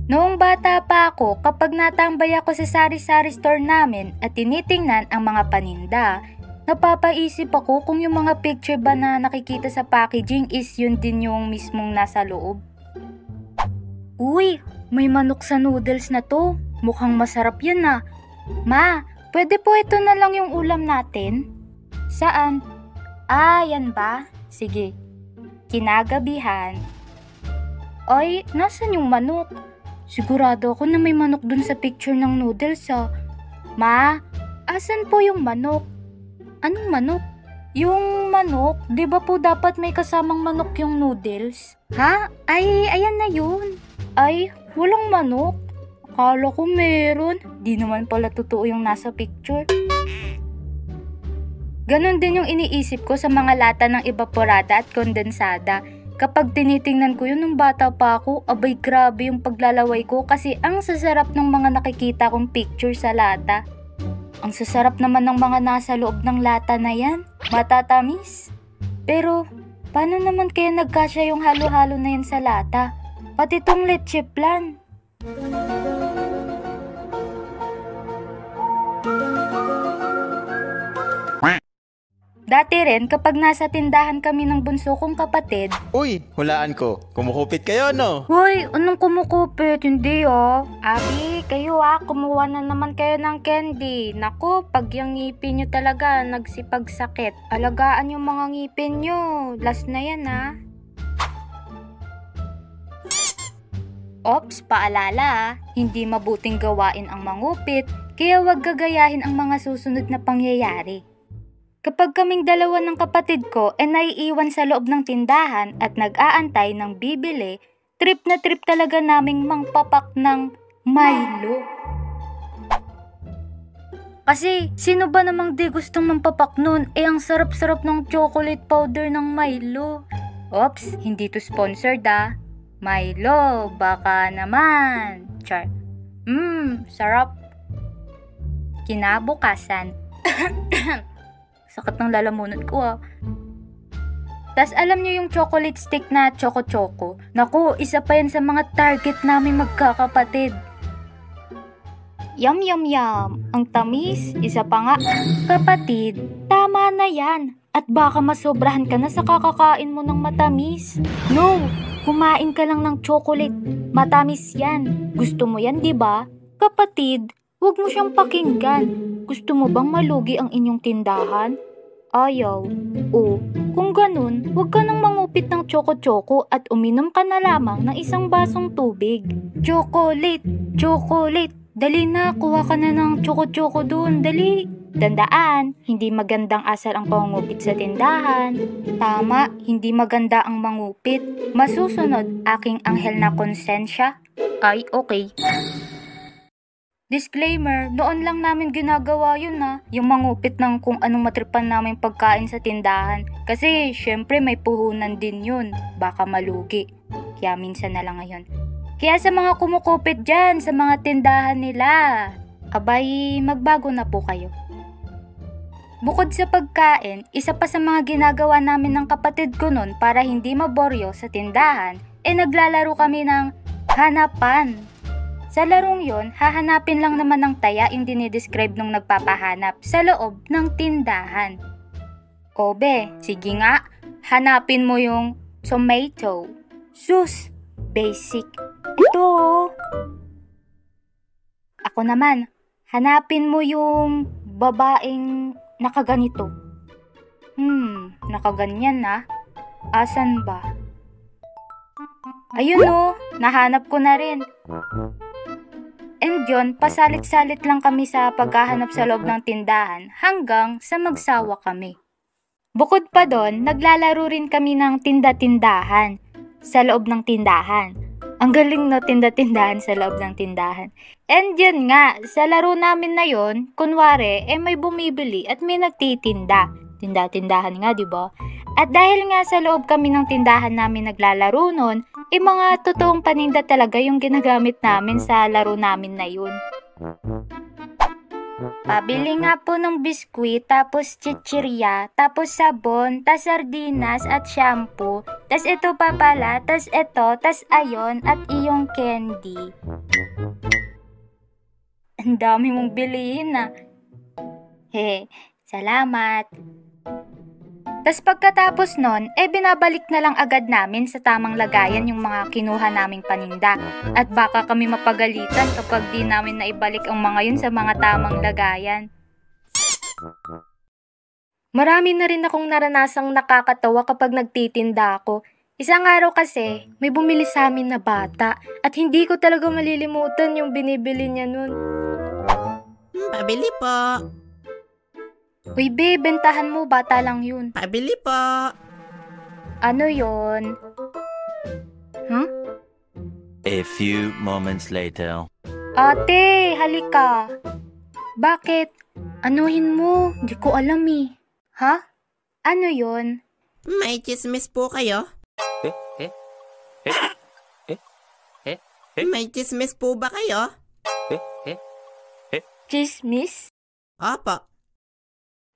Noong bata pa ako, kapag natambay ako sa sari-sari store namin at tinitingnan ang mga paninda, napapaisip ako kung yung mga picture ba na nakikita sa packaging is yun din yung mismong nasa loob. Uy, may manok sa noodles na to. Mukhang masarap yan ah. Ma, pwede po ito na lang yung ulam natin? Saan? Ah, yan ba? Sige. Kinagabihan. Ay, nasan yung manok? Sigurado ako na may manok dun sa picture ng noodles ah. Ma, asan po yung manok? Anong manok? Yung manok, di ba po dapat may kasamang manok yung noodles? Ha? Ay, ayan na yun. Ay, walang manok. Akala ko meron. Di naman pala totoo yung nasa picture. Ganon din yung iniisip ko sa mga lata ng evaporada at kondensada. Kapag tinitingnan ko yun nung bata pa ako, abay grabe yung paglalaway ko kasi ang sasarap ng mga nakikita kong picture sa lata. Ang sasarap naman ng mga nasa loob ng lata na yan, matatamis. Pero, paano naman kaya nagkasya yung halo-halo na yan sa lata? Pati tong leche flan. Dati rin, kapag nasa tindahan kami ng bunso kong kapatid, Uy, hulaan ko. Kumukupit kayo, no? Hoy, anong kumukupit? Hindi ah. Abi, kayo ah, kumuha na naman kayo ng candy. Naku, pag yung ngipin nyo talaga nagsipagsakit, alagaan yung mga ngipin nyo. Last na yan ah. Ops, paalala ah, hindi mabuting gawain ang mangupit, kaya wag gagayahin ang mga susunod na pangyayari. Kapag kaming dalawa ng kapatid ko ay naiiwan sa loob ng tindahan at nag-aantay ng bibili, trip na trip talaga naming mangpapak ng Milo. Kasi sino ba namang di gustong mampapak nun? Ang sarap-sarap ng chocolate powder ng Milo. Oops, hindi to sponsored ah. Milo, baka naman. Char. Sarap. Kinabukasan. Sakit ng lalamunan ko ah. Tas alam nyo yung chocolate stick na choco-choco? Naku, isa pa yan sa mga target namin magkakapatid. Yum yum yum. Ang tamis, isa pa nga. Kapatid, tama na yan. At baka masobrahan ka na sa kakakain mo ng matamis. No, kumain ka lang ng chocolate. Matamis yan. Gusto mo yan, di ba? Kapatid, huwag mo siyang pakinggan. Gusto mo bang malugi ang inyong tindahan? Ayaw. O, kung ganun, huwag ka nang mangupit ng choco-choco at uminom ka na lamang ng isang basong tubig. Chocolate! Chocolate! Dali na, kuha ka na ng choco-choco dun, dali! Tandaan, hindi magandang asal ang pangungupit sa tindahan. Tama, hindi maganda ang mangupit. Masusunod, aking anghel na konsensya. Ay, okay. Disclaimer, noon lang namin ginagawa yun na, yung mangupit ng kung anong matripan namin pagkain sa tindahan. Kasi syempre may puhunan din yun, baka malugi. Kaya minsan na lang ngayon. Kaya sa mga kumukupit dyan, sa mga tindahan nila, abay magbago na po kayo. Bukod sa pagkain, isa pa sa mga ginagawa namin ng kapatid ko nun para hindi maboryo sa tindahan, naglalaro kami ng hanapan. Sa larong yon, hahanapin lang naman ng taya yung dinidescribe nung nagpapahanap sa loob ng tindahan. Obe, sige nga, hanapin mo yung tomato. Sus, basic. Ito. Ako naman, hanapin mo yung babaeng nakaganito. Nakaganyan na. Asan ba? Ayun o, nahanap ko na rin. And yun, pasalit-salit lang kami sa paghahanap sa loob ng tindahan hanggang sa magsawa kami. Bukod pa doon, naglalaro rin kami ng tinda-tindahan sa loob ng tindahan. Ang galing no, tinda-tindahan sa loob ng tindahan. And yun nga, sa laro namin na yun, kunwari, may bumibili at may nagtitinda. Tinda-tindahan nga, di ba? At dahil nga sa loob kami ng tindahan namin naglalaro nun, mga totoong paninda talaga yung ginagamit namin sa laro namin na yun. Pabili nga po ng biskwit, tapos chichirya, tapos sabon, tas sardinas at shampoo. Tas ito pa pala, tas ito, tas ayon at iyong candy. Ang dami mong bilihin ah. Salamat. Tas pagkatapos nun, binabalik na lang agad namin sa tamang lagayan yung mga kinuha naming paninda. At baka kami mapagalitan kapag di namin naibalik ang mga yun sa mga tamang lagayan. Marami na rin akong naranasang nakakatawa kapag nagtitinda ako. Isang araw kasi, may bumili sa amin na bata at hindi ko talaga malilimutan yung binibili niya nun. Pabili po. Uy be, bentahan mo, bata lang yun. Pabili po. Ano yon? A few moments later. Ate, halika. Bakit? Anuhin mo? Di ko alam eh. Ha? Ano yon? May chismis po kayo? May chismis po ba kayo? Chismis? Opo.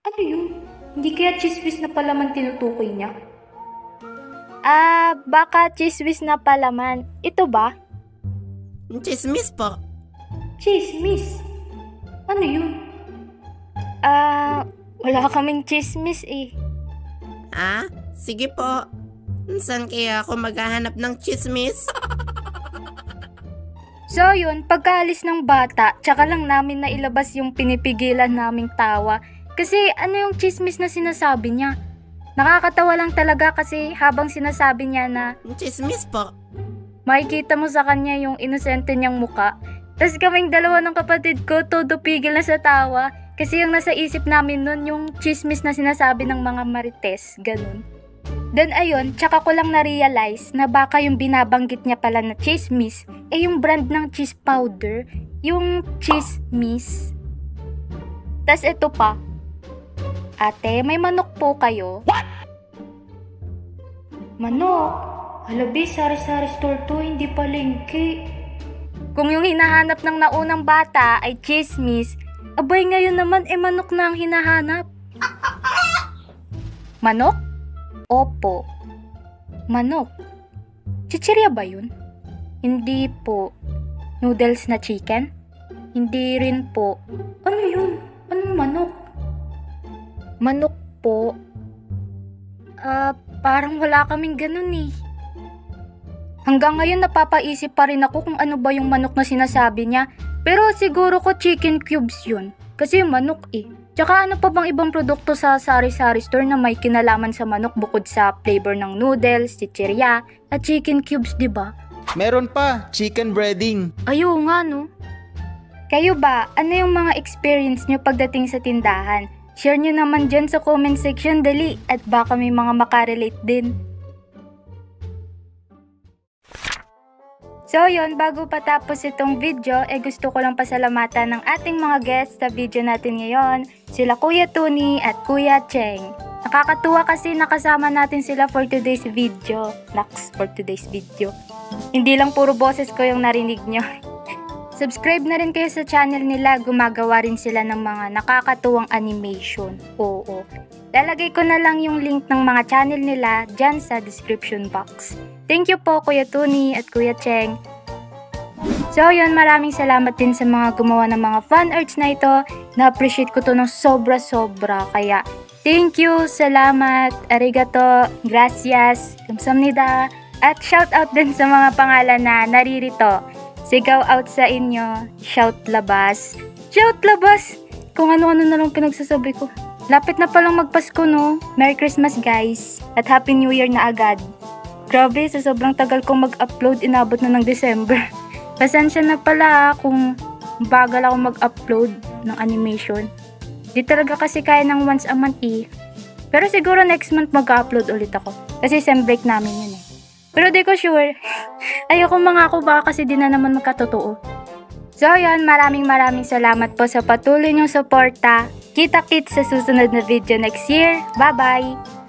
Ano yun? Hindi kaya chismis na palaman tinutukoy niya? Baka chismis na palaman. Ito ba? Chismis po. Chismis? Ano yun? Wala kaming chismis eh. Sige po. Saan kaya ako maghahanap ng chismis? So yun, pagkaalis ng bata, tsaka lang namin nailabas yung pinipigilan naming tawa. Kasi ano yung chismis na sinasabi niya? Nakakatawa lang talaga kasi habang sinasabi niya na Chismis po. makikita mo sa kanya yung inosente niyang muka. Tapos kaming dalawa ng kapatid ko, todo pigil na sa tawa. Kasi yung nasa isip namin nun, yung chismis na sinasabi ng mga marites, ganun. Then ayun, tsaka ko lang na-realize na baka yung binabanggit niya pala na chismis, yung brand ng cheese powder, yung chismis. Tas ito pa, ate, may manok po kayo? What? Manok? Halabi, sari-sari store to, hindi palengke. Kung yung hinahanap ng naunang bata ay chismis, abay ngayon naman manok na ang hinahanap. Manok? Opo. Manok. Chichirya ba yun? Hindi po. Noodles na chicken? Hindi rin po. Ano yun? Anong manok? Manok po. Parang wala kaming ganun eh. Hanggang ngayon napapaisip pa rin ako kung ano ba yung manok na sinasabi niya. Pero siguro ko chicken cubes yun. Kasi manok eh. Tsaka ano pa bang ibang produkto sa sari-sari store na may kinalaman sa manok bukod sa flavor ng noodles, chichirya, at chicken cubes, di ba? Meron pa, chicken breading. Ayo nga no. Kayo ba, ano yung mga experience nyo pagdating sa tindahan? Share nyo naman dyan sa comment section dali at baka may mga makarelate din. So yun, bago patapos itong video, gusto ko lang pasalamatan ng ating mga guests sa video natin ngayon, sila Kuya Tony at Kuya Cheng. Nakakatuwa kasi nakasama natin sila for today's video. For today's video. Hindi lang puro boses ko yung narinig nyo. Subscribe na rin kayo sa channel nila, gumagawa rin sila ng mga nakakatuwang animation. Oo. Lalagay ko na lang yung link ng mga channel nila dyan sa description box. Thank you po Kuya Tony at Kuya Cheng. So yun, maraming salamat din sa mga gumawa ng mga fan arts na ito. Na-appreciate ko to ng sobra-sobra. Kaya thank you, salamat, arigato, gracias, kamsahamnida. At shout out din sa mga pangalan na naririto. Sigaw out sa inyo, shout labas. Shout labas! Kung ano-ano na lang pinagsasabi ko. Lapit na palang magpasko no. Merry Christmas guys. At Happy New Year na agad. Grabe, sa sobrang tagal kong mag-upload, inabot na ng December. Pasensya na pala kung bagal ako mag-upload ng animation. Di talaga kasi kaya ng once a month eh. Pero siguro next month mag-upload ulit ako. Kasi sem break namin yun eh. Pero di ko sure. Ayoko mangako baka kasi di na naman magkatotoo. So yun, maraming salamat po sa patuloy niyong suporta. Kita-kits sa susunod na video next year. Bye-bye!